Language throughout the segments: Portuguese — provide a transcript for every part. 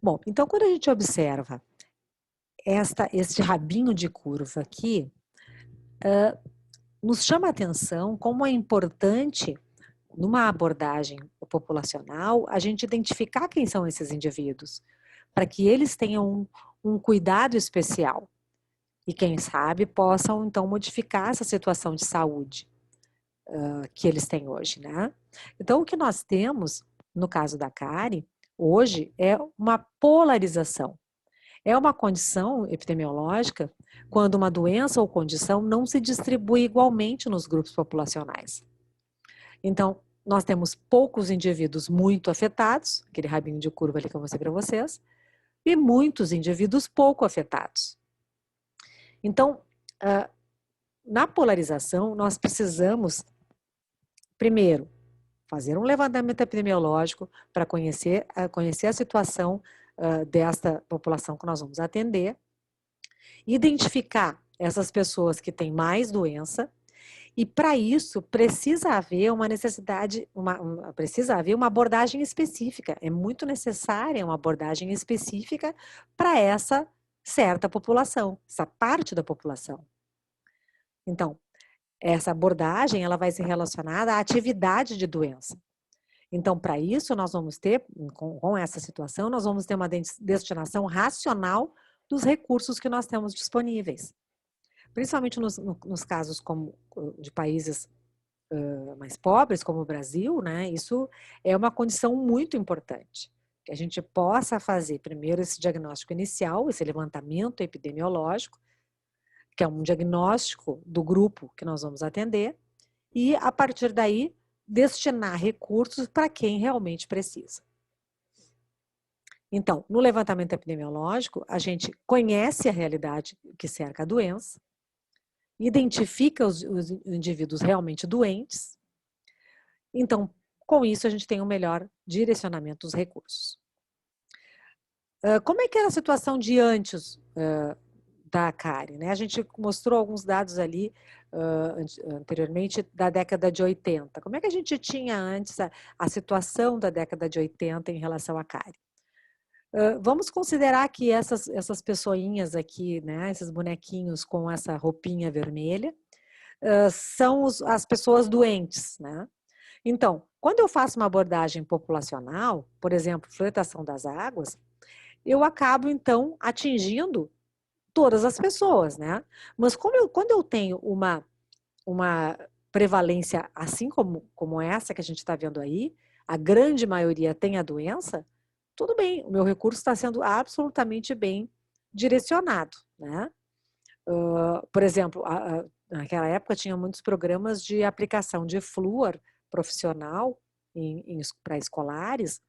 Bom, então quando a gente observa este rabinho de curva aqui, nos chama a atenção como é importante, numa abordagem populacional, a gente identificar quem são esses indivíduos, para que eles tenham um cuidado especial e, quem sabe, possam então modificar essa situação de saúde que eles têm hoje, né? Então, o que nós temos, no caso da cárie, hoje, é uma polarização. É uma condição epidemiológica quando uma doença ou condição não se distribui igualmente nos grupos populacionais. Então, nós temos poucos indivíduos muito afetados, aquele rabinho de curva ali que eu mostrei para vocês, e muitos indivíduos pouco afetados. Então, na polarização, nós precisamos, primeiro, fazer um levantamento epidemiológico para conhecer a situação desta população que nós vamos atender, identificar essas pessoas que têm mais doença, e para isso precisa haver uma necessidade, precisa haver uma abordagem específica, é muito necessária uma abordagem específica para essa certa população, essa parte da população. Então, essa abordagem ela vai ser relacionada à atividade de doença. Então, para isso, nós vamos ter, com essa situação, nós vamos ter uma destinação racional dos recursos que nós temos disponíveis. Principalmente nos casos de países mais pobres, como o Brasil, né, isso é uma condição muito importante. Que a gente possa fazer primeiro esse diagnóstico inicial, esse levantamento epidemiológico, que é um diagnóstico do grupo que nós vamos atender, e a partir daí destinar recursos para quem realmente precisa. Então, no levantamento epidemiológico, a gente conhece a realidade que cerca a doença, identifica os indivíduos realmente doentes, então, com isso, a gente tem um melhor direcionamento dos recursos. Como é que era a situação de antes da cárie, né? A gente mostrou alguns dados ali anteriormente da década de 80. Como é que a gente tinha antes a situação da década de 80 em relação à cárie? Vamos considerar que essas pessoinhas aqui, né, esses bonequinhos com essa roupinha vermelha, são as pessoas doentes, né? Então, quando eu faço uma abordagem populacional, por exemplo, fluoração das águas, eu acabo, então, atingindo todas as pessoas, né? Mas quando eu tenho uma prevalência assim como essa que a gente está vendo aí, a grande maioria tem a doença, tudo bem, o meu recurso está sendo absolutamente bem direcionado, né? Por exemplo, naquela época tinha muitos programas de aplicação de flúor profissional para escolares,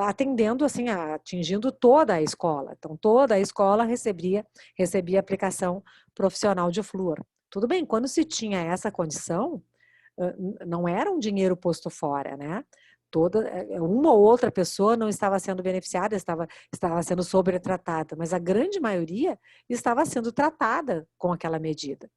atendendo assim, atingindo toda a escola. Então, toda a escola recebia aplicação profissional de flúor. Tudo bem, quando se tinha essa condição, não era um dinheiro posto fora, né? Uma ou outra pessoa não estava sendo beneficiada, estava sendo sobretratada, mas a grande maioria estava sendo tratada com aquela medida.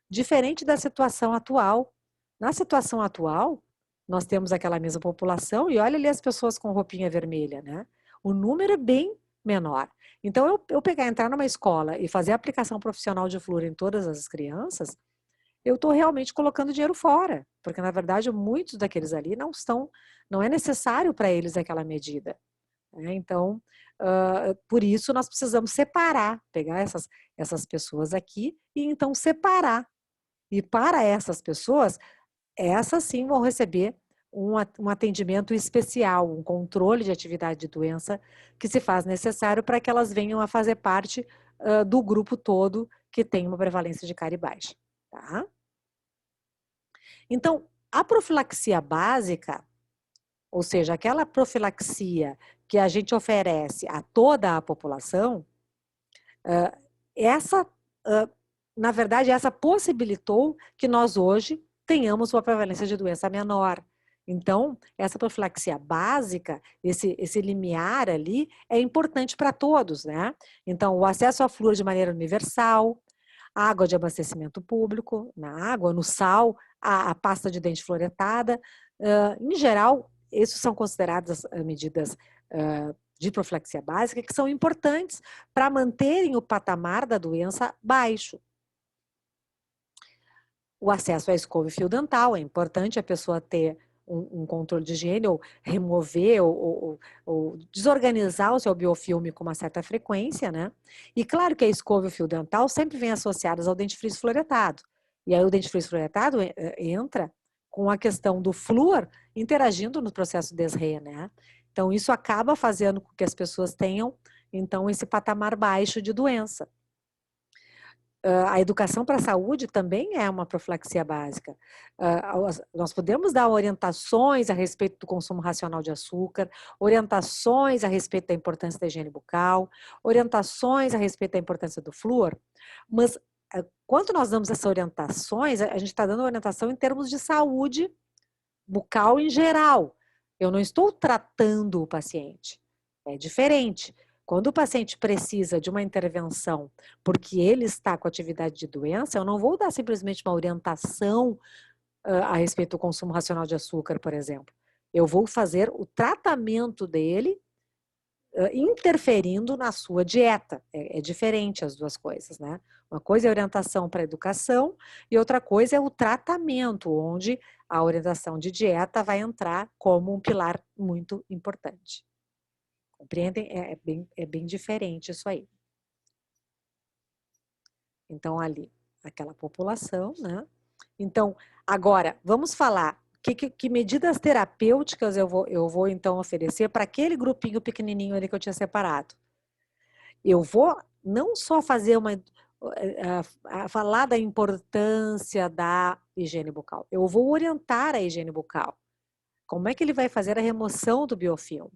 Diferente da situação atual. Na situação atual, nós temos aquela mesma população e olha ali as pessoas com roupinha vermelha, né? O número é bem menor. Então, eu entrar numa escola e fazer a aplicação profissional de flúor em todas as crianças, eu estou realmente colocando dinheiro fora, porque na verdade muitos daqueles ali não é necessário para eles aquela medida. Né? Então, por isso nós precisamos separar, pegar essas pessoas aqui e então separar. E para essas pessoas, essas sim vão receber um atendimento especial, um controle de atividade de doença que se faz necessário para que elas venham a fazer parte do grupo todo que tem uma prevalência de cárie baixa. Tá? Então, a profilaxia básica, ou seja, aquela profilaxia que a gente oferece a toda a população, na verdade, essa possibilitou que nós hoje tenhamos uma prevalência de doença menor. Então, essa profilaxia básica, esse limiar ali, é importante para todos, né? Então, o acesso à flúor de maneira universal, água de abastecimento público, na água, no sal, a pasta de dente fluoretada. Em geral, essas são consideradas medidas de profilaxia básica que são importantes para manterem o patamar da doença baixo. O acesso à escova e fio dental, é importante a pessoa ter um controle de higiene, ou remover, ou desorganizar o seu biofilme com uma certa frequência, né? E claro que a escova e o fio dental sempre vêm associados ao dentifrício fluoretado. E aí o dentifrício fluoretado entra com a questão do flúor interagindo no processo DESRE, né? Então isso acaba fazendo com que as pessoas tenham, então, esse patamar baixo de doença. A educação para a saúde também é uma profilaxia básica. Nós podemos dar orientações a respeito do consumo racional de açúcar, orientações a respeito da importância da higiene bucal, orientações a respeito da importância do flúor, mas quando nós damos essas orientações, a gente está dando orientação em termos de saúde bucal em geral. Eu não estou tratando o paciente. É diferente. Quando o paciente precisa de uma intervenção porque ele está com atividade de doença, eu não vou dar simplesmente uma orientação a respeito do consumo racional de açúcar, por exemplo. Eu vou fazer o tratamento dele interferindo na sua dieta. É diferente as duas coisas, né? Uma coisa é a orientação para a educação e outra coisa é o tratamento, onde a orientação de dieta vai entrar como um pilar muito importante. Compreendem? É bem diferente isso aí. Então, ali, aquela população, né? Então, agora, vamos falar que medidas terapêuticas eu vou então oferecer para aquele grupinho pequenininho ali que eu tinha separado. Eu vou não só fazer falar da importância da higiene bucal, eu vou orientar a higiene bucal. Como é que ele vai fazer a remoção do biofilme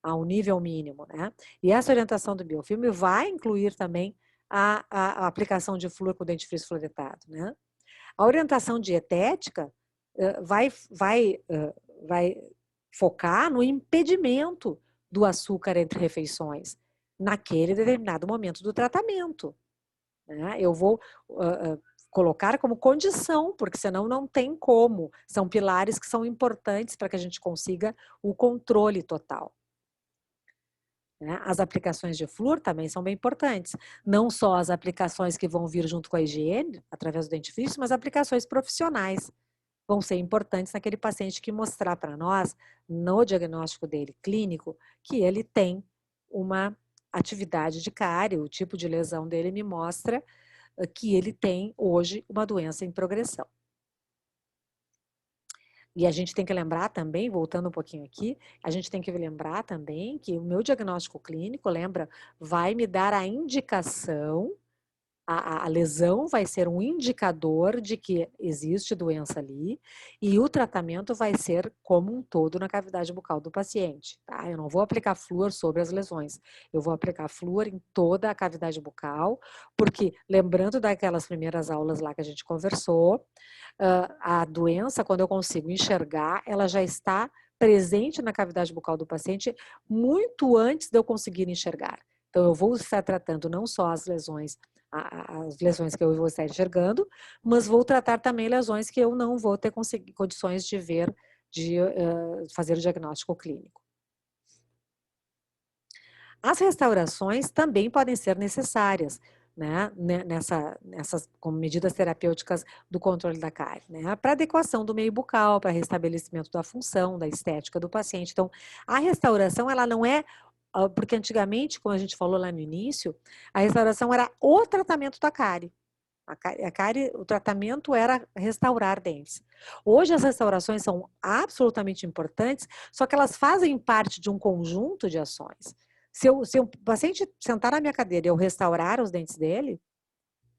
a um nível mínimo, né? E essa orientação do biofilme vai incluir também a aplicação de flúor com dentifrício fluoretado, né? A orientação dietética vai focar no impedimento do açúcar entre refeições, naquele determinado momento do tratamento, né? Eu vou colocar como condição, porque senão não tem como. São pilares que são importantes para que a gente consiga o controle total. As aplicações de flúor também são bem importantes. Não só as aplicações que vão vir junto com a higiene, através do dentifrício, mas aplicações profissionais vão ser importantes naquele paciente que mostrar para nós, no diagnóstico dele clínico, que ele tem uma atividade de cárie, o tipo de lesão dele me mostra que ele tem hoje uma doença em progressão. E a gente tem que lembrar também, voltando um pouquinho aqui, a gente tem que lembrar também que o meu diagnóstico clínico, lembra, vai me dar a indicação, a lesão vai ser um indicador de que existe doença ali e o tratamento vai ser como um todo na cavidade bucal do paciente, tá? Eu não vou aplicar flúor sobre as lesões, eu vou aplicar flúor em toda a cavidade bucal, porque lembrando daquelas primeiras aulas lá que a gente conversou, a doença, quando eu consigo enxergar, ela já está presente na cavidade bucal do paciente muito antes de eu conseguir enxergar. Então, eu vou estar tratando não só as lesões que eu vou estar enxergando, mas vou tratar também lesões que eu não vou ter condições de ver, de fazer o diagnóstico clínico. As restaurações também podem ser necessárias, né, nessas como medidas terapêuticas do controle da cárie, né, para adequação do meio bucal, para restabelecimento da função, da estética do paciente. Então, a restauração, ela não é, porque antigamente, como a gente falou lá no início, a restauração era o tratamento da cárie. A cárie, o tratamento era restaurar dentes. Hoje as restaurações são absolutamente importantes, só que elas fazem parte de um conjunto de ações. Se o paciente sentar na minha cadeira e eu restaurar os dentes dele,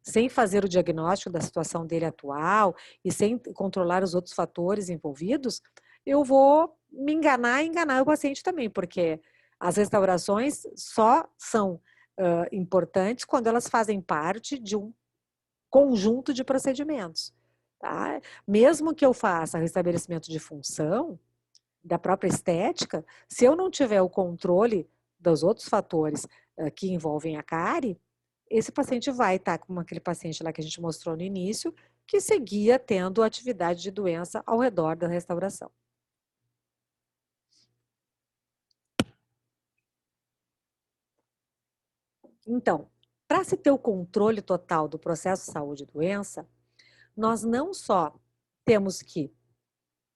sem fazer o diagnóstico da situação dele atual e sem controlar os outros fatores envolvidos, eu vou me enganar e enganar o paciente também, porque as restaurações só são importantes quando elas fazem parte de um conjunto de procedimentos. Tá? Mesmo que eu faça restabelecimento de função, da própria estética, se eu não tiver o controle dos outros fatores que envolvem a cárie, esse paciente vai estar como aquele paciente lá que a gente mostrou no início, que seguia tendo atividade de doença ao redor da restauração. Então, para se ter o controle total do processo saúde e doença, nós não só temos que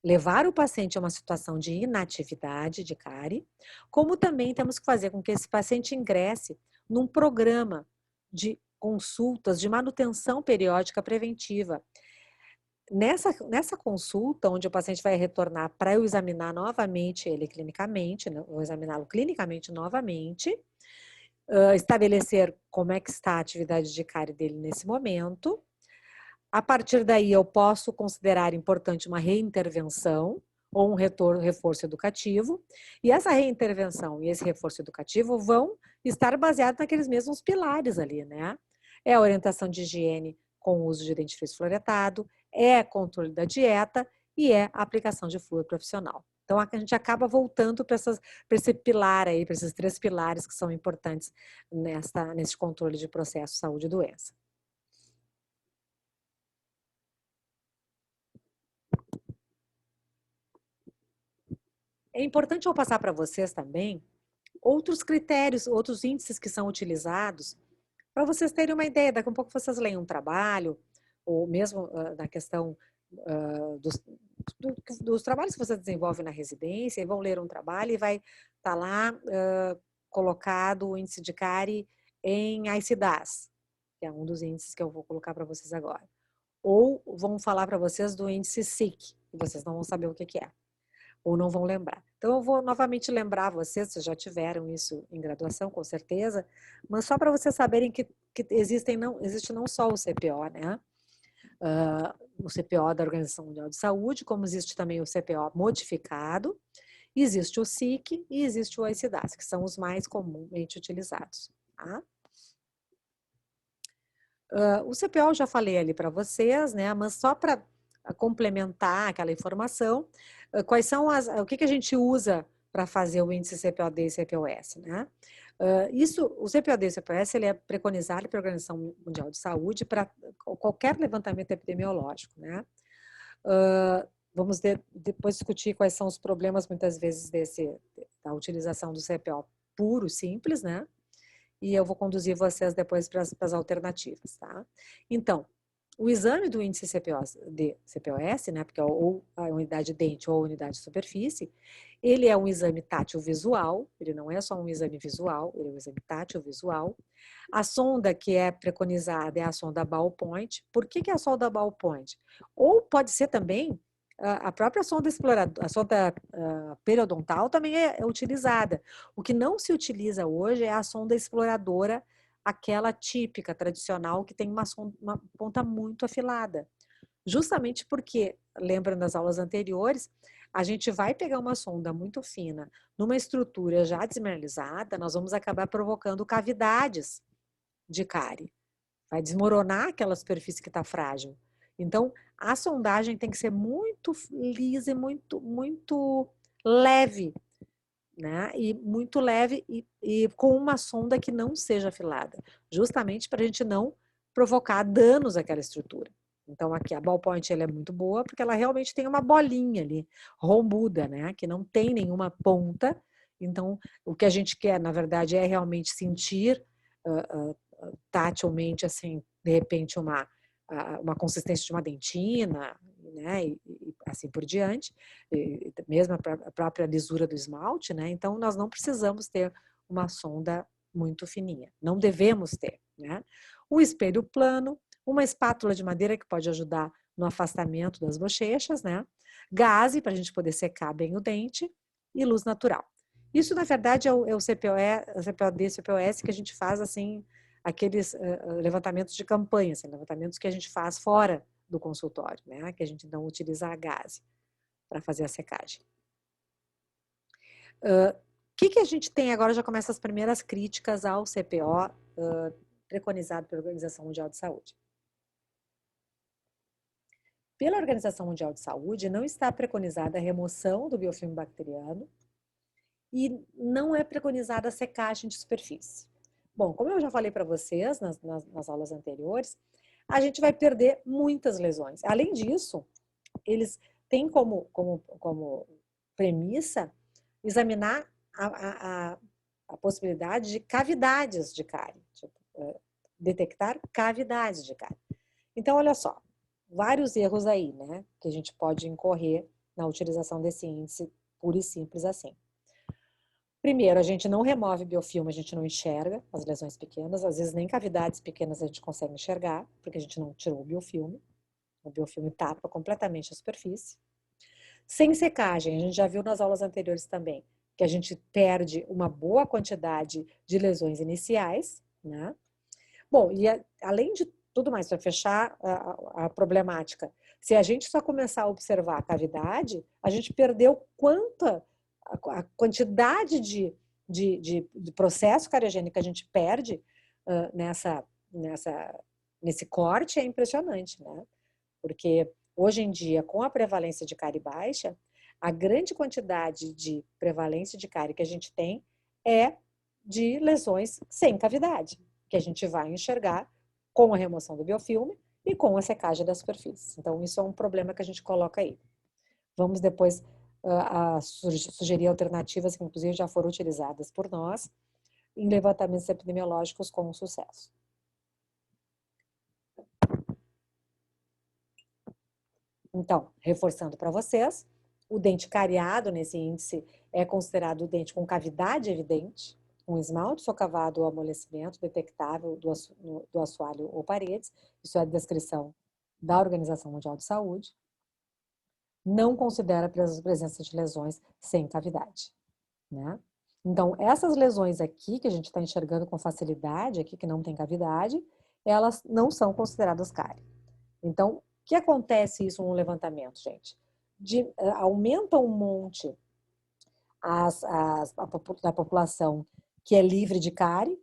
levar o paciente a uma situação de inatividade de cárie, como também temos que fazer com que esse paciente ingresse num programa de consultas de manutenção periódica preventiva. Nessa consulta, onde o paciente vai retornar para eu examinar novamente ele clinicamente, né, vou examiná-lo clinicamente novamente, estabelecer como é que está a atividade de cárie dele nesse momento. A partir daí, eu posso considerar importante uma reintervenção ou um reforço educativo, e essa reintervenção e esse reforço educativo vão estar baseados naqueles mesmos pilares ali, né? É a orientação de higiene com o uso de dentifrício fluoretado, é controle da dieta e é a aplicação de fluor profissional. Então, a gente acaba voltando para esse pilar aí, para esses 3 pilares que são importantes nesse controle de processo saúde e doença. É importante eu passar para vocês também outros critérios, outros índices que são utilizados, para vocês terem uma ideia. Daqui a um pouco vocês leem um trabalho, ou mesmo na questão dos trabalhos que vocês desenvolvem na residência, e vão ler um trabalho e vai estar lá colocado o índice de cárie em ICDAS, que é um dos índices que eu vou colocar para vocês agora. Ou vão falar para vocês do índice SIC, e vocês não vão saber o que é, ou não vão lembrar. Então, eu vou novamente lembrar vocês já tiveram isso em graduação, com certeza, mas só para vocês saberem que existe não só o CPO, né? O CPO da Organização Mundial de Saúde, como existe também o CPO modificado, existe o SIC e existe o ICDAS, que são os mais comumente utilizados. Tá? O CPO eu já falei ali para vocês, né? Mas só para complementar aquela informação, quais são o que a gente usa para fazer o índice CPOD e CPOS, né? O CPOD e o CPOS, ele é preconizado pela Organização Mundial de Saúde para qualquer levantamento epidemiológico, né? Vamos depois discutir quais são os problemas, muitas vezes, da utilização do CPO puro, simples, né? E eu vou conduzir vocês depois para as alternativas, tá? Então, o exame do índice CPOS, né, porque é ou a unidade dente ou a unidade de superfície, ele é um exame tátil visual, ele não é só um exame visual, ele é um exame tátil visual. A sonda que é preconizada é a sonda ballpoint. Por que é a sonda ballpoint? Ou pode ser também a própria sonda exploradora, a sonda periodontal também é utilizada. O que não se utiliza hoje é a sonda exploradora, aquela típica, tradicional, que tem uma ponta muito afilada. Justamente porque, lembrando das aulas anteriores, a gente vai pegar uma sonda muito fina numa estrutura já desmineralizada, nós vamos acabar provocando cavidades de cárie. Vai desmoronar aquela superfície que está frágil. Então, a sondagem tem que ser muito lisa e muito leve, né? E muito leve e com uma sonda que não seja afilada, justamente para a gente não provocar danos àquela estrutura. Então, aqui a ballpoint ela é muito boa porque ela realmente tem uma bolinha ali, rombuda, né? Que não tem nenhuma ponta. Então, o que a gente quer, na verdade, é realmente sentir tatilmente, assim, de repente, uma consistência de uma dentina, né, e assim por diante, mesmo a própria lisura do esmalte, né, então nós não precisamos ter uma sonda muito fininha, não devemos ter, né. O espelho plano, uma espátula de madeira que pode ajudar no afastamento das bochechas, né, gaze para a gente poder secar bem o dente e luz natural. Isso, na verdade, é o CPOD, CPOS que a gente faz, assim, aqueles levantamentos de campanha, assim, levantamentos que a gente faz fora do consultório, né? Que a gente não utiliza a gaze para fazer a secagem. O que a gente tem agora? Já começa as primeiras críticas ao CPO preconizado pela Organização Mundial de Saúde. Pela Organização Mundial de Saúde, não está preconizada a remoção do biofilme bacteriano e não é preconizada a secagem de superfície. Bom, como eu já falei para vocês nas aulas anteriores, a gente vai perder muitas lesões. Além disso, eles têm como premissa examinar a possibilidade de cavidades de cárie, tipo, detectar cavidades de cárie. Então, olha só, vários erros aí, né, que a gente pode incorrer na utilização desse índice puro e simples assim. Primeiro, a gente não remove biofilme, a gente não enxerga as lesões pequenas, às vezes nem cavidades pequenas a gente consegue enxergar, porque a gente não tirou o biofilme tapa completamente a superfície. Sem secagem, a gente já viu nas aulas anteriores também, que a gente perde uma boa quantidade de lesões iniciais, né? Bom, e além de tudo mais, para fechar a problemática, se a gente só começar a observar a cavidade, a gente perdeu a quantidade de processo cariogênico que a gente perde nesse corte é impressionante, né? Porque hoje em dia, com a prevalência de cárie baixa, a grande quantidade de prevalência de cárie que a gente tem é de lesões sem cavidade, que a gente vai enxergar com a remoção do biofilme e com a secagem da superfície. Então, isso é um problema que a gente coloca aí. Vamos depois sugerir alternativas que, inclusive, já foram utilizadas por nós em levantamentos epidemiológicos com sucesso. Então, reforçando para vocês, o dente cariado nesse índice é considerado o dente com cavidade evidente, um esmalte socavado ou amolecimento detectável do assoalho ou paredes, isso é a descrição da Organização Mundial de Saúde, não considera a presença de lesões sem cavidade, né? Então, essas lesões aqui, que a gente está enxergando com facilidade, aqui que não tem cavidade, elas não são consideradas cárie. Então, o que acontece isso no levantamento, gente? Aumenta um monte a população que é livre de cárie,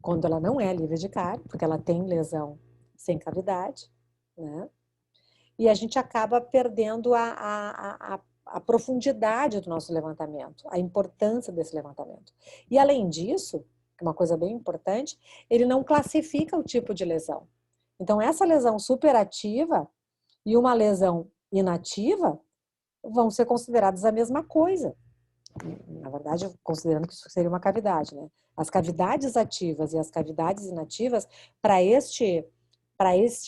quando ela não é livre de cárie, porque ela tem lesão sem cavidade, né? E a gente acaba perdendo a profundidade do nosso levantamento, a importância desse levantamento. E além disso, uma coisa bem importante, ele não classifica o tipo de lesão. Então, essa lesão superativa e uma lesão inativa vão ser consideradas a mesma coisa. Na verdade, considerando que isso seria uma cavidade, né? As cavidades ativas e as cavidades inativas, para este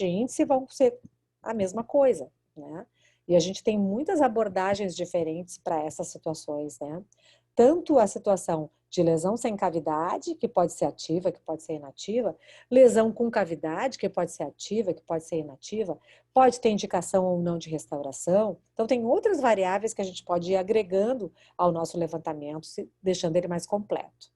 índice, vão ser a mesma coisa, né? E a gente tem muitas abordagens diferentes para essas situações, né? Tanto a situação de lesão sem cavidade, que pode ser ativa, que pode ser inativa, lesão com cavidade, que pode ser ativa, que pode ser inativa, pode ter indicação ou não de restauração. Então, tem outras variáveis que a gente pode ir agregando ao nosso levantamento, deixando ele mais completo.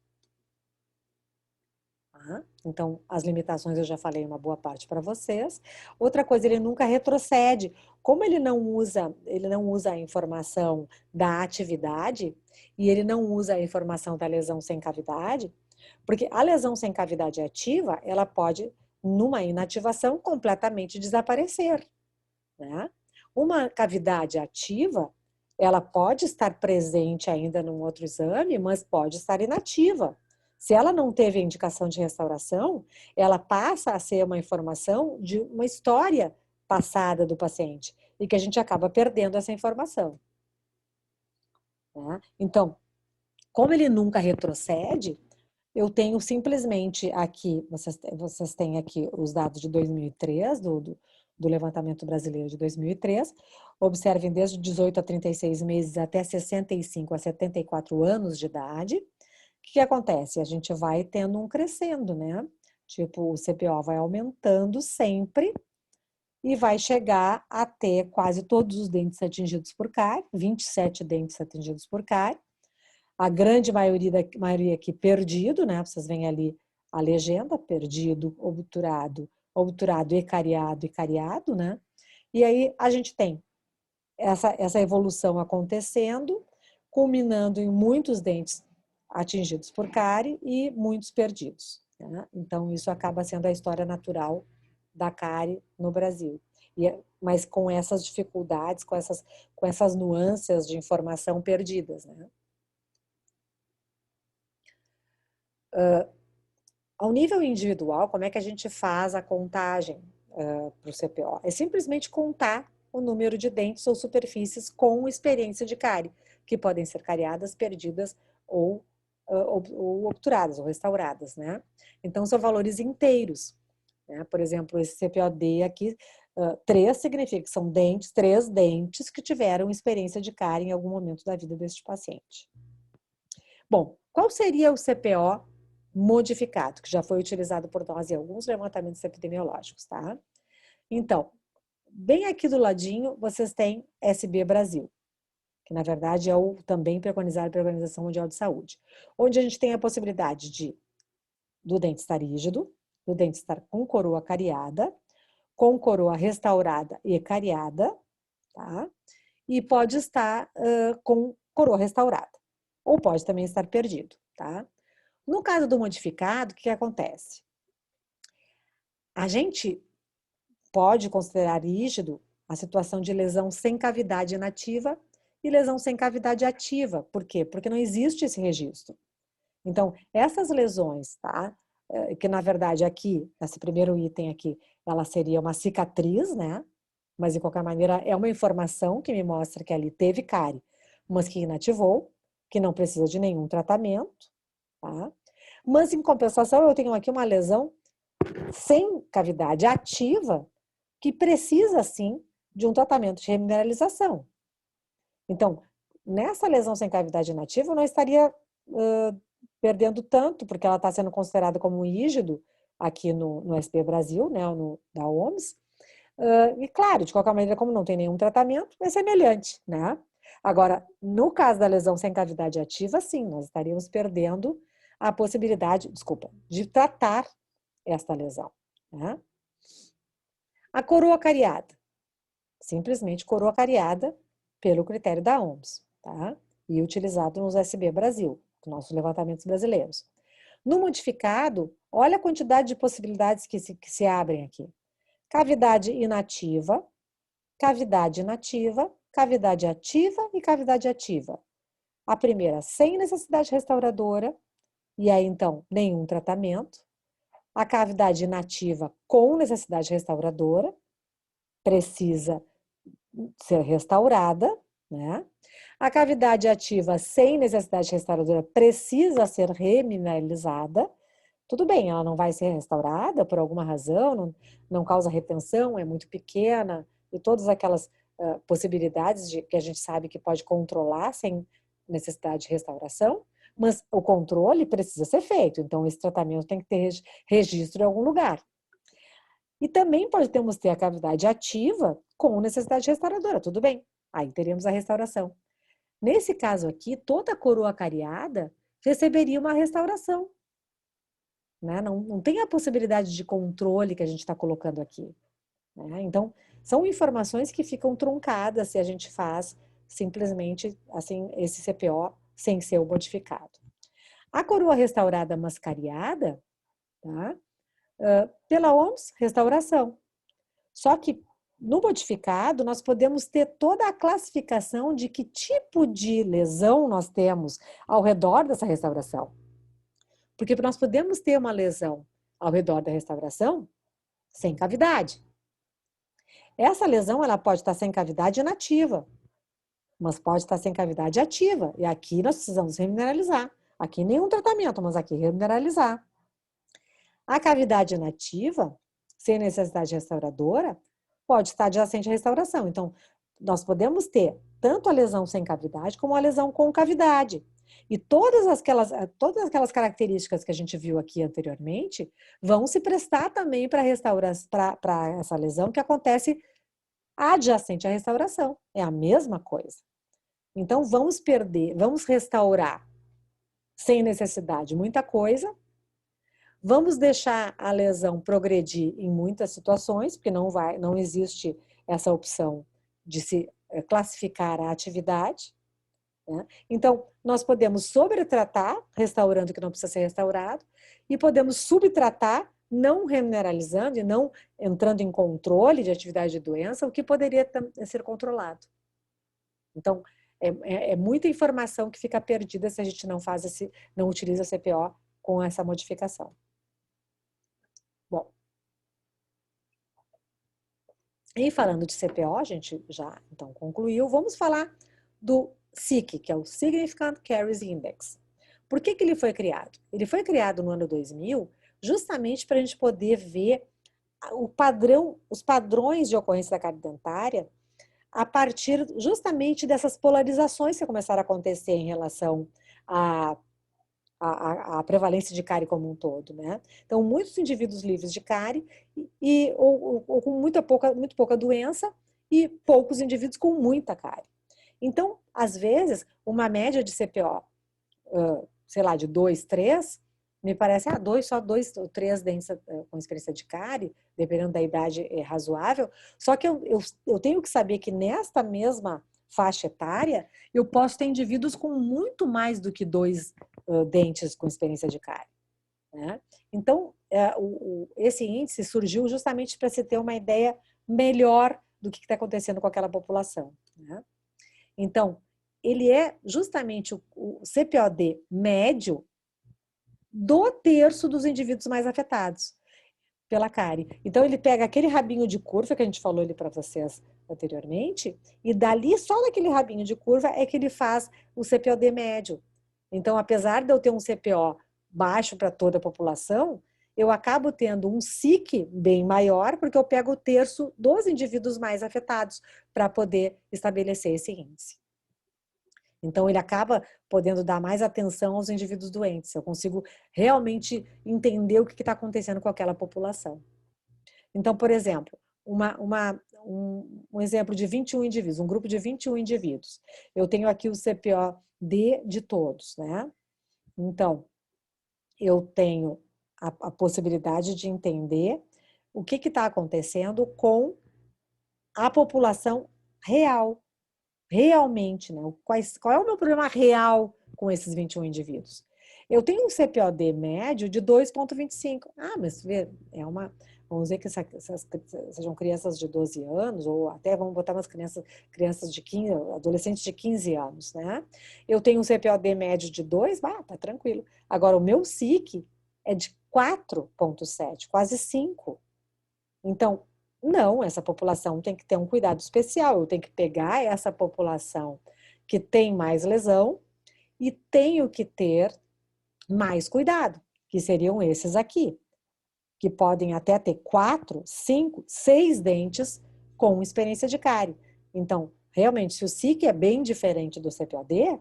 Então, as limitações eu já falei uma boa parte para vocês. Outra coisa, ele nunca retrocede. Como ele não usa a informação da atividade e ele não usa a informação da lesão sem cavidade, porque a lesão sem cavidade ativa, ela pode, numa inativação, completamente desaparecer, né? Uma cavidade ativa, ela pode estar presente ainda num outro exame, mas pode estar inativa. Se ela não teve a indicação de restauração, ela passa a ser uma informação de uma história passada do paciente e que a gente acaba perdendo essa informação, né? Então, como ele nunca retrocede, eu tenho simplesmente aqui, vocês têm aqui os dados de 2003, do levantamento brasileiro de 2003. Observem desde 18 a 36 meses até 65 a 74 anos de idade. O que acontece? A gente vai tendo um crescendo, né? Tipo, o CPO vai aumentando sempre e vai chegar a ter quase todos os dentes atingidos por cárie, 27 dentes atingidos por cárie. A grande maioria aqui perdido, né? Vocês veem ali a legenda, perdido, obturado e cariado, né? E aí a gente tem essa evolução acontecendo, culminando em muitos dentes atingidos por cárie e muitos perdidos, né? Então, isso acaba sendo a história natural da cárie no Brasil. Mas com essas dificuldades, com essas nuances de informação perdidas, né? Ao nível individual, como é que a gente faz a contagem para o CPO? É simplesmente contar o número de dentes ou superfícies com experiência de cárie, que podem ser cariadas, perdidas ou ou obturadas, ou restauradas, né? Então, são valores inteiros, né? Por exemplo, esse CPOD aqui, 3 significa que são dentes, 3 dentes que tiveram experiência de cárie em algum momento da vida deste paciente. Bom, qual seria o CPO modificado, que já foi utilizado por nós em alguns levantamentos epidemiológicos, tá? Então, bem aqui do ladinho, vocês têm SB Brasil, que na verdade é o também preconizado pela Organização Mundial de Saúde, onde a gente tem a possibilidade do dente estar rígido, do dente estar com coroa cariada, com coroa restaurada e cariada, tá? E pode estar com coroa restaurada, ou pode também estar perdido, tá? No caso do modificado, o que acontece? A gente pode considerar rígido a situação de lesão sem cavidade inativa e lesão sem cavidade ativa. Por quê? Porque não existe esse registro. Então, essas lesões, tá? Que na verdade aqui, esse primeiro item aqui, ela seria uma cicatriz, né? Mas de qualquer maneira é uma informação que me mostra que ali teve cárie, mas que inativou, que não precisa de nenhum tratamento, tá? Mas em compensação eu tenho aqui uma lesão sem cavidade ativa que precisa sim de um tratamento de remineralização. Então, nessa lesão sem cavidade inativa eu não estaria perdendo tanto, porque ela está sendo considerada como um rígido aqui no SB Brasil, né, da OMS. E claro, de qualquer maneira, como não tem nenhum tratamento, é semelhante, né? Agora, no caso da lesão sem cavidade ativa, sim, nós estaríamos perdendo a possibilidade, desculpa, de tratar esta lesão, né? A coroa cariada, simplesmente coroa cariada pelo critério da OMS, tá? E utilizado nos SB Brasil, nossos levantamentos brasileiros. No modificado, olha a quantidade de possibilidades que se abrem aqui. Cavidade inativa, cavidade inativa, cavidade ativa e cavidade ativa. A primeira sem necessidade restauradora, e aí então nenhum tratamento. A cavidade inativa com necessidade restauradora, precisa ser restaurada, né? A cavidade ativa sem necessidade restauradora precisa ser remineralizada. Tudo bem, ela não vai ser restaurada por alguma razão, não causa retenção, é muito pequena, e todas aquelas possibilidades que a gente sabe que pode controlar sem necessidade de restauração, mas o controle precisa ser feito, então esse tratamento tem que ter registro em algum lugar. E também podemos ter a cavidade ativa com necessidade restauradora, tudo bem, aí teríamos a restauração. Nesse caso aqui, toda a coroa cariada receberia uma restauração. Né? Não tem a possibilidade de controle que a gente está colocando aqui. Né? Então, são informações que ficam truncadas se a gente faz simplesmente assim esse CPO sem ser o modificado. A coroa restaurada mascariada, tá? Pela OMS, restauração. Só que no modificado, nós podemos ter toda a classificação de que tipo de lesão nós temos ao redor dessa restauração. Porque nós podemos ter uma lesão ao redor da restauração sem cavidade. Essa lesão ela pode estar sem cavidade inativa, mas pode estar sem cavidade ativa. E aqui nós precisamos remineralizar. Aqui nenhum tratamento, mas aqui remineralizar. A cavidade inativa, sem necessidade restauradora, pode estar adjacente à restauração. Então, nós podemos ter tanto a lesão sem cavidade como a lesão com cavidade. E todas aquelas características que a gente viu aqui anteriormente vão se prestar também para essa lesão que acontece adjacente à restauração. É a mesma coisa. Então, vamos restaurar sem necessidade muita coisa, vamos deixar a lesão progredir em muitas situações, porque não existe essa opção de se classificar a atividade. Né? Então, nós podemos sobretratar, restaurando o que não precisa ser restaurado, e podemos subtratar, não remineralizando e não entrando em controle de atividade de doença, o que poderia ser controlado. Então, é muita informação que fica perdida se a gente não utiliza CPO com essa modificação. Bom, e falando de CPO, a gente já então concluiu, vamos falar do SIC, que é o Significant Caries Index. Por que que ele foi criado? Ele foi criado no ano 2000 justamente para a gente poder ver o padrão, os padrões de ocorrência da cárie dentária a partir justamente dessas polarizações que começaram a acontecer em relação à prevalência de cárie como um todo, né? Então, muitos indivíduos livres de cárie ou com muito pouca doença e poucos indivíduos com muita cárie. Então, às vezes, uma média de CPO, sei lá, de 2, 3, me parece, só 2 ou 3 dentes com experiência de cárie, dependendo da idade razoável. Só que eu tenho que saber que nesta mesma faixa etária, eu posso ter indivíduos com muito mais do que 2 dentes com experiência de cárie, né? Então, esse índice surgiu justamente para se ter uma ideia melhor do que está acontecendo com aquela população, né? Então, ele é justamente o CPOD médio do terço dos indivíduos mais afetados pela cárie. Então, ele pega aquele rabinho de curva que a gente falou ali para vocês anteriormente, e dali, só naquele rabinho de curva, é que ele faz o CPOD médio. Então, apesar de eu ter um CPO baixo para toda a população, eu acabo tendo um SIC bem maior, porque eu pego o terço dos indivíduos mais afetados para poder estabelecer esse índice. Então, ele acaba podendo dar mais atenção aos indivíduos doentes. Eu consigo realmente entender o que está acontecendo com aquela população. Então, por exemplo, um exemplo de 21 indivíduos, um grupo de 21 indivíduos. Eu tenho aqui o CPOD de todos, né? Então, eu tenho a possibilidade de entender o que está acontecendo com a população real, realmente, né? Qual é o meu problema real com esses 21 indivíduos? Eu tenho um CPOD médio de 2,25. Mas vê, vamos dizer que essas sejam crianças de 12 anos, ou até vamos botar umas crianças de 15, adolescentes de 15 anos, né? Eu tenho um CPOD médio de 2, tá tranquilo. Agora, o meu SIC é de 4,7, quase 5. Então, não, essa população tem que ter um cuidado especial. Eu tenho que pegar essa população que tem mais lesão e tenho que ter mais cuidado, que seriam esses aqui, que podem até ter 4, 5, 6 dentes com experiência de cárie. Então, realmente, se o SIC é bem diferente do CPOD,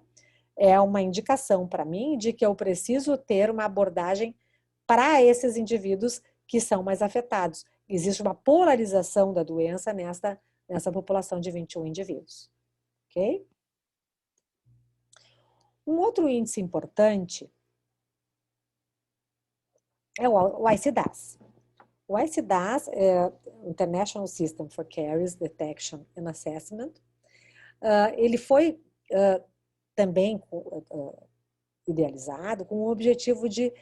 é uma indicação para mim de que eu preciso ter uma abordagem para esses indivíduos que são mais afetados. Existe uma polarização da doença nessa população de 21 indivíduos. Ok? Um outro índice importante é o ICDAS. O ICDAS é o International System for Caries Detection and Assessment. Ele foi também idealizado com o objetivo de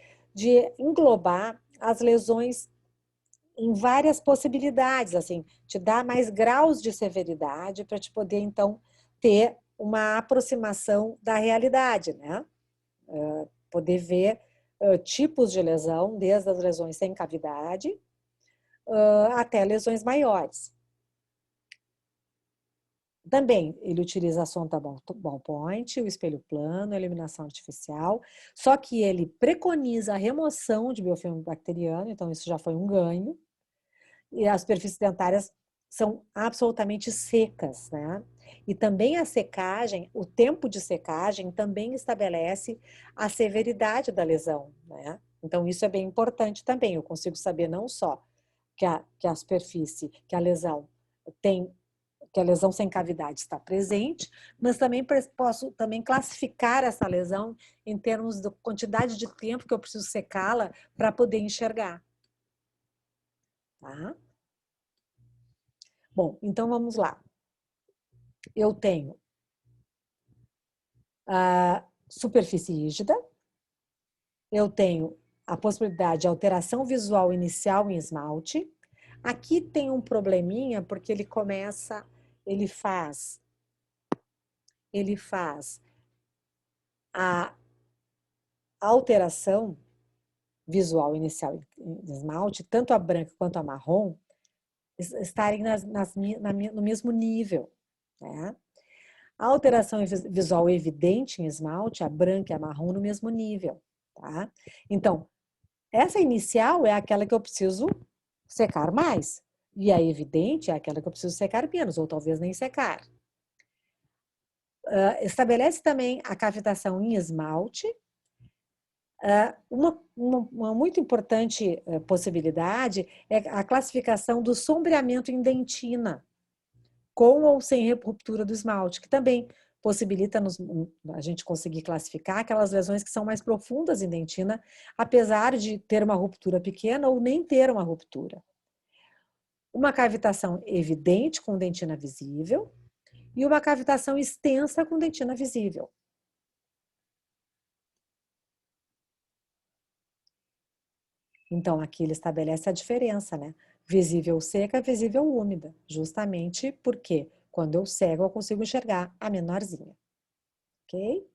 englobar as lesões em várias possibilidades, assim, te dar mais graus de severidade para te poder, então, ter uma aproximação da realidade, né? Poder ver tipos de lesão, desde as lesões sem cavidade até lesões maiores. Também, ele utiliza a sonda ballpoint, o espelho plano, a eliminação artificial, só que ele preconiza a remoção de biofilme bacteriano, então isso já foi um ganho, e as superfícies dentárias são absolutamente secas, né? E também a secagem, o tempo de secagem também estabelece a severidade da lesão, né? Então isso é bem importante também, eu consigo saber não só que a superfície, que a lesão tem, que a lesão sem cavidade está presente, mas também posso também classificar essa lesão em termos da quantidade de tempo que eu preciso secá-la para poder enxergar. Tá? Bom, então vamos lá. Eu tenho a superfície rígida, eu tenho a possibilidade de alteração visual inicial em esmalte. Aqui tem um probleminha, porque ele faz a alteração visual inicial em esmalte, tanto a branca quanto a marrom, estarem no mesmo nível, né? A alteração visual evidente em esmalte, a branca e a marrom no mesmo nível, tá? Então, essa inicial é aquela que eu preciso secar mais. E a evidente é aquela que eu preciso secar menos, ou talvez nem secar. Estabelece também a cavitação em esmalte. Uma muito importante possibilidade é a classificação do sombreamento em dentina, com ou sem ruptura do esmalte, que também possibilita a gente conseguir classificar aquelas lesões que são mais profundas em dentina, apesar de ter uma ruptura pequena ou nem ter uma ruptura. Uma cavitação evidente com dentina visível e uma cavitação extensa com dentina visível. Então, aqui ele estabelece a diferença, né? Visível seca, visível úmida, justamente porque quando eu cego eu consigo enxergar a menorzinha, ok?